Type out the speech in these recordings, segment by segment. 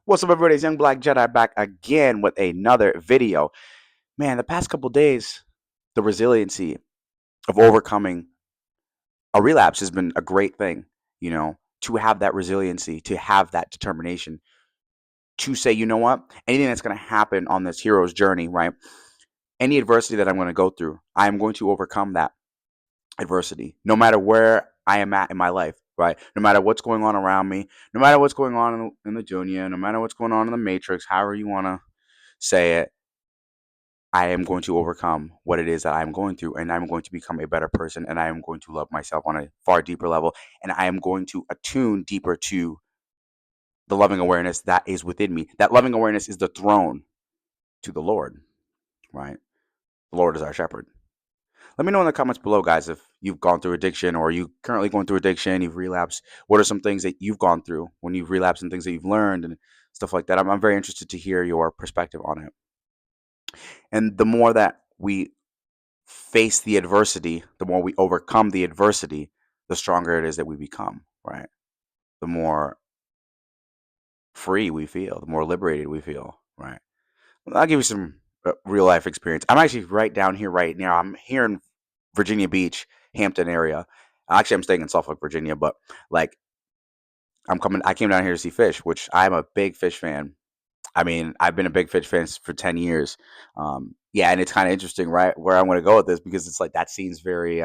What's up, everybody? It's Young Black Jedi back again with another video. Man, the past couple days, the resiliency of overcoming a relapse has been a great thing. To have that resiliency, to have that determination, to say, you know what, anything that's going to happen on this hero's journey, right? Any adversity that I'm going to go through, I am going to overcome that adversity, no matter where I am at in my life, right? No matter what's going on around me, no matter what's going on in the dunya, no matter what's going on in the matrix, however you want to say it, I am going to overcome what it is that I'm going through, and I'm going to become a better person, and I am going to love myself on a far deeper level, and I am going to attune deeper to the loving awareness that is within me. That loving awareness is the throne to the Lord, right? The Lord is our shepherd. Let me know in the comments below, guys, if you've gone through addiction or you currently going through addiction, you've relapsed. What are some things that you've gone through when you've relapsed and things that you've learned and stuff like that? I'm very interested to hear your perspective on it. And the more that we face the adversity, the more we overcome the adversity, the stronger it is that we become, right? The more free we feel, the more liberated we feel, right? I'll give you some real life experience. I'm actually right down here right now. I'm here in Virginia Beach, Hampton area. Actually, I'm staying in Suffolk, Virginia, but like I came down here to see fish, which I'm a big fish fan. I mean, I've been a big fish fan for 10 years. Yeah, and it's kind of interesting, right, where I want to go with this because it's like that scene's very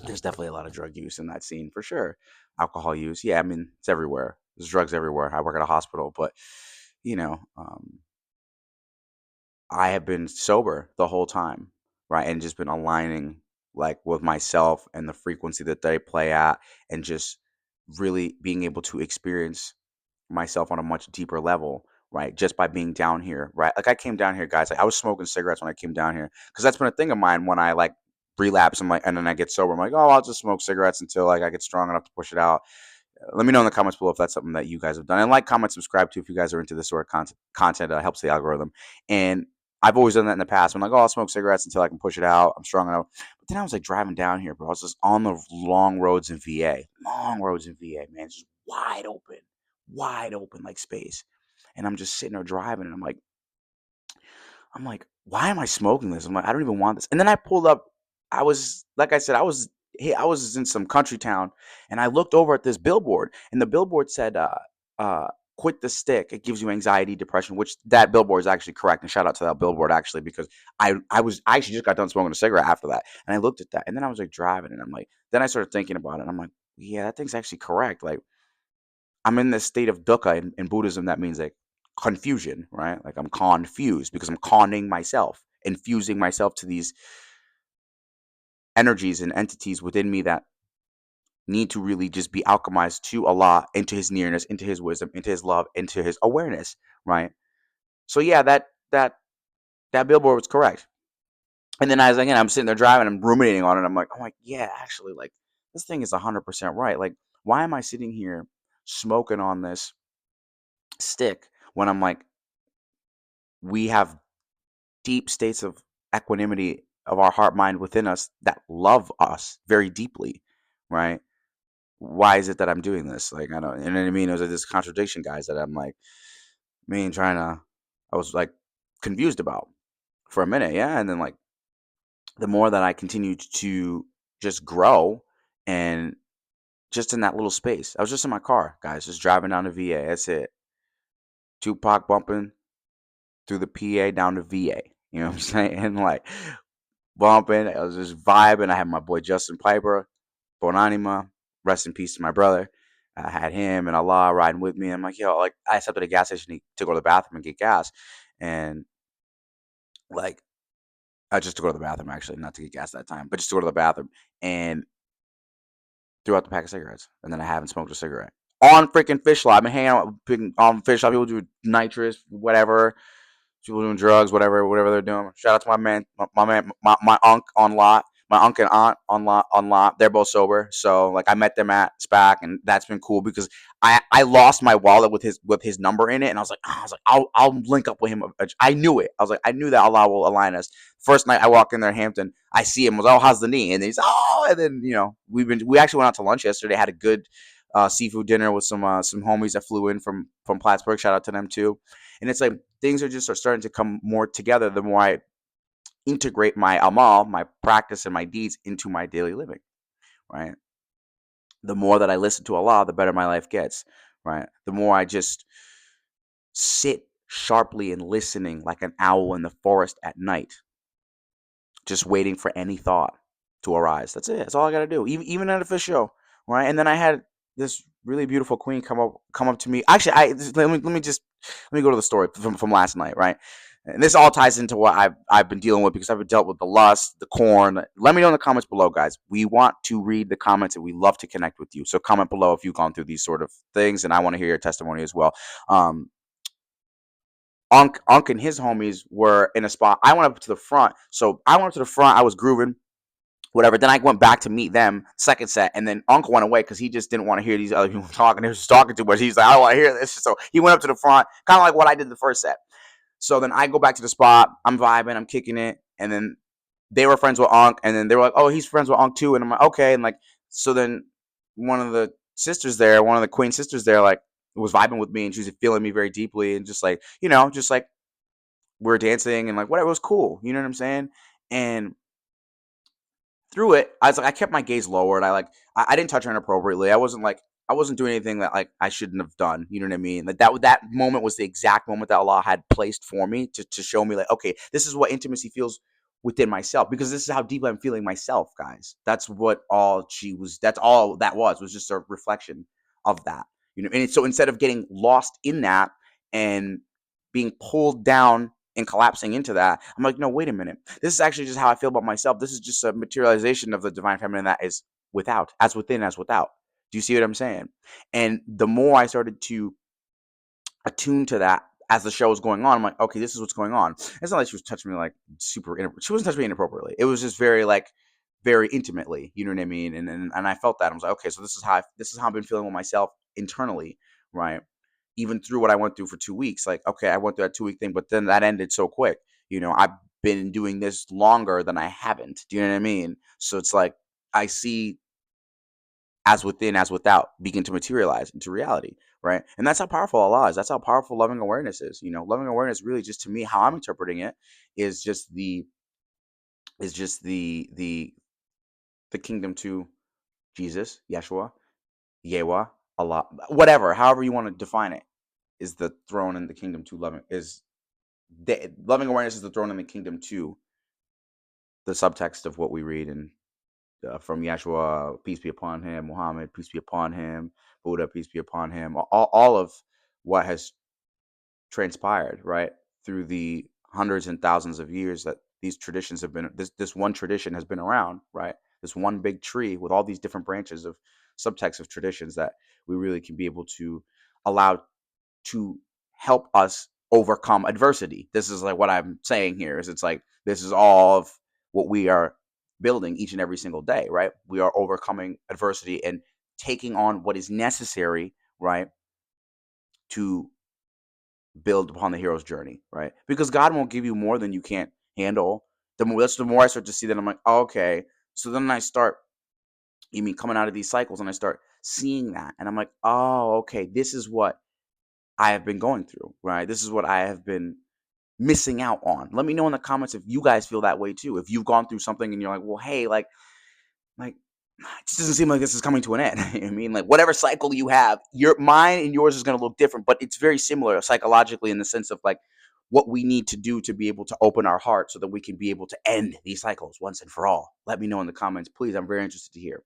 there's definitely a lot of drug use in that scene for sure. Alcohol use, yeah. I mean, it's everywhere. There's drugs everywhere. I work at a hospital, but you know, um, I have been sober the whole time, right, and just been aligning like with myself and the frequency that they play at, and just really being able to experience myself on a much deeper level, right? Just by being down here, right? Like I came down here, guys. Like I was smoking cigarettes when I came down here because that's been a thing of mine. When I like relapse, I'm like, and then I get sober. I'm like, oh, I'll just smoke cigarettes until like I get strong enough to push it out. Let me know in the comments below if that's something that you guys have done, and like, comment, subscribe to if you guys are into this sort of content. Helps the algorithm. And I've always done that in the past. I'm like, oh, I'll smoke cigarettes until I can push it out. I'm strong enough. But then I was like driving down here, bro. I was just on the long roads in VA, man, just wide open like space. And I'm just sitting there driving, and I'm like, why am I smoking this? I'm like, I don't even want this. And then I pulled up. I was like I said, I was in some country town, and I looked over at this billboard, and the billboard said, "Quit the stick. It gives you anxiety, depression." Which that billboard is actually correct. And shout out to that billboard actually, because I actually just got done smoking a cigarette after that, and I looked at that, and then I was like driving, and I'm like, then I started thinking about it, and I'm like, yeah, that thing's actually correct. Like I'm in this state of dukkha in Buddhism. That means like confusion, right? Like I'm confused because I'm conning myself, infusing myself to these energies and entities within me that need to really just be alchemized to Allah, into His nearness, into His wisdom, into His love, into His awareness, right? So yeah, that billboard was correct. And then as again, I'm sitting there driving, I'm ruminating on it. I'm like, yeah, actually, like this thing is 100% right. Like, why am I sitting here smoking on this stick when I'm like, we have deep states of equanimity of our heart mind within us that love us very deeply, right? Why is it that I'm doing this? Like, I don't, you know what I mean? It was like this contradiction, guys, that I'm like, me and trying to, I was like confused about for a minute. Yeah. And then, like, the more that I continued to just grow and just in that little space, I was just in my car, guys, just driving down to VA. That's it. Tupac bumping through the PA down to VA. You know what I'm saying? And like, bumping. I was just vibing. I had my boy Justin Piper, Bonanima, rest in peace to my brother. I had him and Allah riding with me. I'm like, yo, like I stepped at a gas station to go to the bathroom and get gas, and like just to go to the bathroom actually, not to get gas that time, but just to go to the bathroom, and threw out the pack of cigarettes, and then I haven't smoked a cigarette on freaking Fish Lot. I've been hanging out on Fish Lot. People do nitrous, whatever. People doing drugs, whatever they're doing. Shout out to my man, my unc on lot, my unc and aunt on lot. They're both sober, so like I met them at SPAC, and that's been cool because I lost my wallet with his number in it, and I was like I'll link up with him. I knew it. I was like I knew that Allah will align us. First night I walk in there, Hampton, I see him. I was, oh, how's the knee? And then he's, oh, and then we actually went out to lunch yesterday. Had a good seafood dinner with some homies that flew in from Plattsburgh. Shout out to them too. And it's like things are starting to come more together the more I integrate my amal, my practice and my deeds into my daily living. Right. The more that I listen to Allah, the better my life gets. Right. The more I just sit sharply and listening like an owl in the forest at night, just waiting for any thought to arise. That's it. That's all I got to do. Even at a fish show, right? And then I had this really beautiful queen come up to me. Actually, let me go to the story from last night, right? And this all ties into what I've been dealing with because I've been dealt with the lust, the corn. Let me know in the comments below, guys. We want to read the comments and we love to connect with you. So comment below if you've gone through these sort of things, and I want to hear your testimony as well. Unc and his homies were in a spot. I went up to the front. So I went up to the front. I was grooving, whatever. Then I went back to meet them, second set. And then Unc went away because he just didn't want to hear these other people talking. They were just talking too much. He's like, I don't want to hear this. So he went up to the front, kind of like what I did the first set. So then I go back to the spot. I'm vibing. I'm kicking it. And then they were friends with Unc. And then they were like, oh, he's friends with Unc too. And I'm like, okay. And like, so then one of the sisters there, one of the queen sisters there, like, was vibing with me and she was feeling me very deeply and just like, just like we were dancing and like whatever. It was cool. You know what I'm saying? And through it, I was like, I kept my gaze lowered. I didn't touch her inappropriately. I wasn't doing anything that like I shouldn't have done. You know what I mean? Like that moment was the exact moment that Allah had placed for me to show me like, okay, this is what intimacy feels within myself because this is how deep I'm feeling myself, guys. That's what all she was. That's all that was just a reflection of that. And so instead of getting lost in that and being pulled down and collapsing into that, I'm like, no, wait a minute. This is actually just how I feel about myself. This is just a materialization of the divine feminine that is without, as within, as without. Do you see what I'm saying? And the more I started to attune to that as the show was going on, I'm like, okay, this is what's going on. It's not like she was touching me like she wasn't touching me inappropriately. It was just very intimately. You know what I mean? And I felt that. I was like, okay, so this is how I've been feeling with myself internally, right? Even through what I went through for 2 weeks. Like, okay, I went through that 2 week thing, but then that ended so quick. I've been doing this longer than I haven't. Do you know what I mean? So it's like I see as within, as without begin to materialize into reality, right? And that's how powerful Allah is. That's how powerful loving awareness is. Loving awareness really just to me, how I'm interpreting it is just the kingdom to Jesus, Yeshua, Yewa, Allah, whatever, however you want to define it, is the throne and the kingdom to loving is loving awareness is the throne and the kingdom to the subtext of what we read in from Yeshua, peace be upon him, Muhammad, peace be upon him, Buddha, peace be upon him, all of what has transpired, right, through the hundreds and thousands of years that these traditions have been, this one tradition has been around, right? This one big tree with all these different branches of subtexts of traditions that we really can be able to allow to help us overcome adversity. This is like what I'm saying here is it's like this is all of what we are building each and every single day, right? We are overcoming adversity and taking on what is necessary, right, to build upon the hero's journey, right? Because God won't give you more than you can't handle. The more I start to see that, I'm like, oh, okay. So then I start, coming out of these cycles, and I start seeing that, and I'm like, oh, okay, this is what I have been going through, right? This is what I have been missing out on. Let me know in the comments if you guys feel that way too. If you've gone through something and you're like, well, hey, like it just doesn't seem like this is coming to an end. I mean, like whatever cycle you have, your mine and yours is going to look different, but it's very similar psychologically in the sense of like what we need to do to be able to open our heart so that we can be able to end these cycles once and for all. Let me know in the comments, please. I'm very interested to hear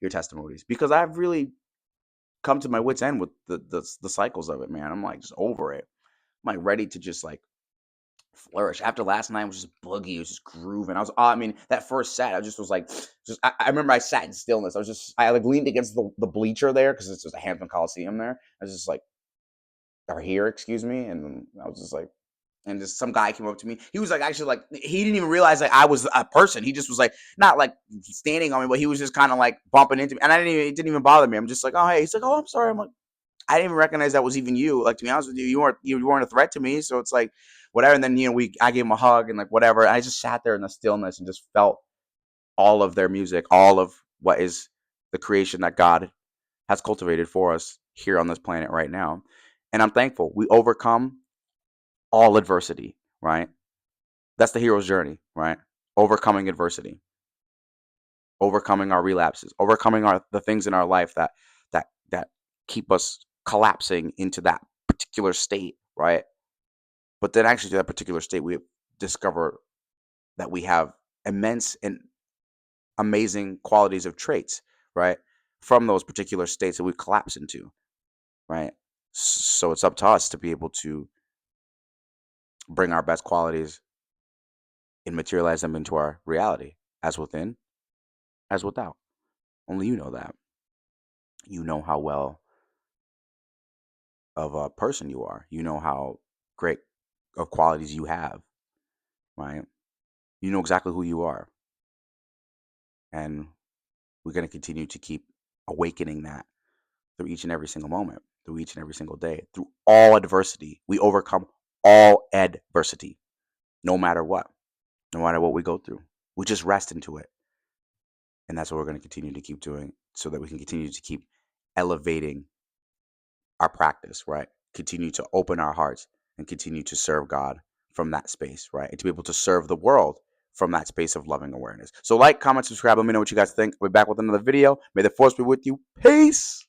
your testimonies because I've really come to my wits end with the cycles of it, man. I'm like just over it. I'm like ready to just like flourish. After last night, it was just boogie. It was just grooving. That first set, I just was like, I remember I sat in stillness. I like leaned against the bleacher there because it's just a Hampton Coliseum there. I was just like, or here, excuse me. And I was just like, and just some guy came up to me. He was like, actually, like, he didn't even realize like I was a person. He just was like, not like standing on me, but he was just kind of like bumping into me. And it didn't even bother me. I'm just like, oh, hey. He's like, oh, I'm sorry. I'm like, I didn't even recognize that was even you. Like, to be honest with you, you weren't a threat to me. So it's like, whatever. And then, I gave him a hug and like, whatever. I just sat there in the stillness and just felt all of their music, all of what is the creation that God has cultivated for us here on this planet right now. And I'm thankful we overcome all adversity, right? That's the hero's journey, right? Overcoming adversity, overcoming our relapses, overcoming the things in our life that keep us collapsing into that particular state, right? But then actually to that particular state, we discover that we have immense and amazing qualities of traits, right? From those particular states that we collapse into, right? So it's up to us to be able to bring our best qualities and materialize them into our reality, as within, as without. Only you know that. You know how well of a person you are. You know how great of qualities you have, right? You know exactly who you are. And we're going to continue to keep awakening that through each and every single moment, through each and every single day, through all adversity. We overcome all adversity, no matter what, no matter what we go through. We just rest into it. And that's what we're going to continue to keep doing so that we can continue to keep elevating our practice, right? Continue to open our hearts and continue to serve God from that space, right? And to be able to serve the world from that space of loving awareness. So like, comment, subscribe. Let me know what you guys think. We'll be back with another video. May the force be with you. Peace.